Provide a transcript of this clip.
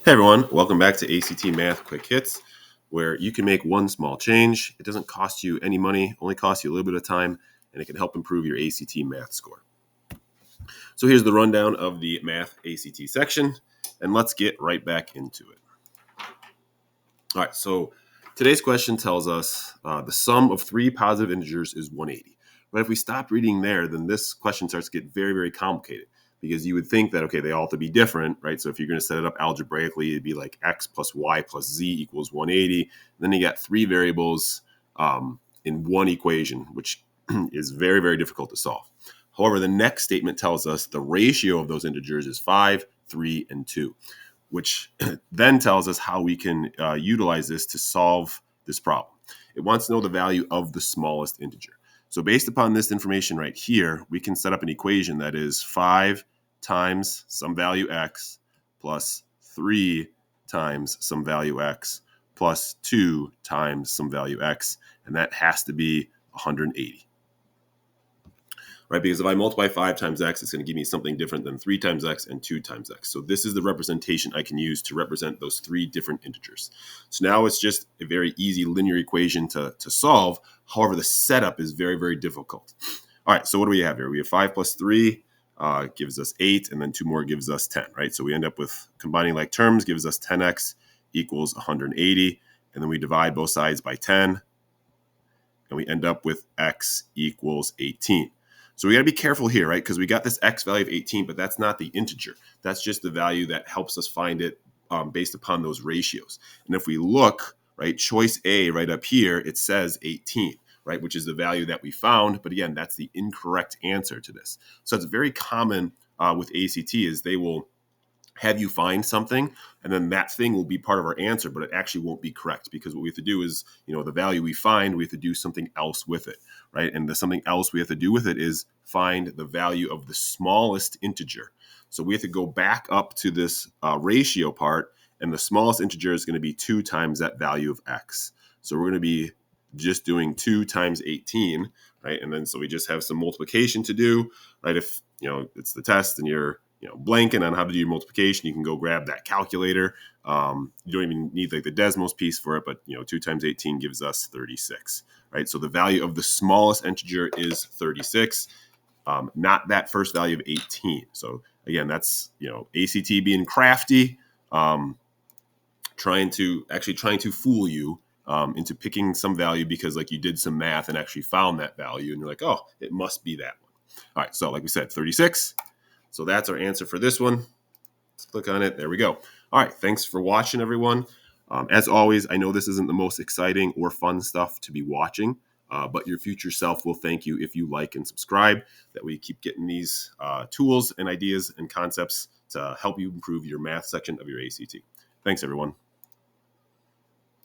Hey everyone, welcome back to ACT Math Quick Hits, where you can make one small change. It doesn't cost you any money, only costs you a little bit of time, and it can help improve your ACT math score. So here's the rundown of the Math ACT section, and let's get right back into it. All right, so today's question tells us the sum of three positive integers is 180. But if we stop reading there, then this question starts to get very, very complicated, because you would think that, okay, they all have to be different, right? So if you're going to set it up algebraically, it'd be like x plus y plus z equals 180. And then you got three variables in one equation, which is very, very difficult to solve. However, the next statement tells us the ratio of those integers is 5, 3, and 2, which then tells us how we can utilize this to solve this problem. It wants to know the value of the smallest integer. So based upon this information right here, we can set up an equation that is 5 times some value x plus 3 times some value x plus 2 times some value x, and that has to be 180. Right? Because if I multiply 5 times x, it's going to give me something different than 3 times x and 2 times x. So this is the representation I can use to represent those three different integers. So now it's just a very easy linear equation to solve. However, the setup is very, very difficult. All right, so what do we have here? We have 5 plus 3 gives us 8, and then 2 more gives us 10, right? So we end up with combining like terms gives us 10x equals 180, and then we divide both sides by 10, and we end up with x equals 18. So we got to be careful here, right? Because we got this x value of 18, but that's not the integer. That's just the value that helps us find it based upon those ratios. And if we look, right, choice A right up here, it says 18, right, which is the value that we found. But again, that's the incorrect answer to this. So it's very common with ACT is they will have you find something, and then that thing will be part of our answer, but it actually won't be correct, because what we have to do is, the value we find, we have to do something else with it, right? And the something else we have to do with it is find the value of the smallest integer. So we have to go back up to this ratio part, and the smallest integer is going to be 2 times that value of x. So we're going to be just doing 2 times 18, right? And then so we just have some multiplication to do, right? If, it's the test and you're blanking on how to do your multiplication, you can go grab that calculator. You don't even need like the Desmos piece for it, but 2 times 18 gives us 36, right? So the value of the smallest integer is 36, not that first value of 18. So again, that's ACT being crafty, trying to fool you into picking some value because like you did some math and actually found that value, and you're like, oh, it must be that one. All right, so like we said, 36. So that's our answer for this one. Let's click on it. There we go. All right. Thanks for watching, everyone. As always, I know this isn't the most exciting or fun stuff to be watching, but your future self will thank you if you like and subscribe. That we keep getting these tools and ideas and concepts to help you improve your math section of your ACT. Thanks, everyone.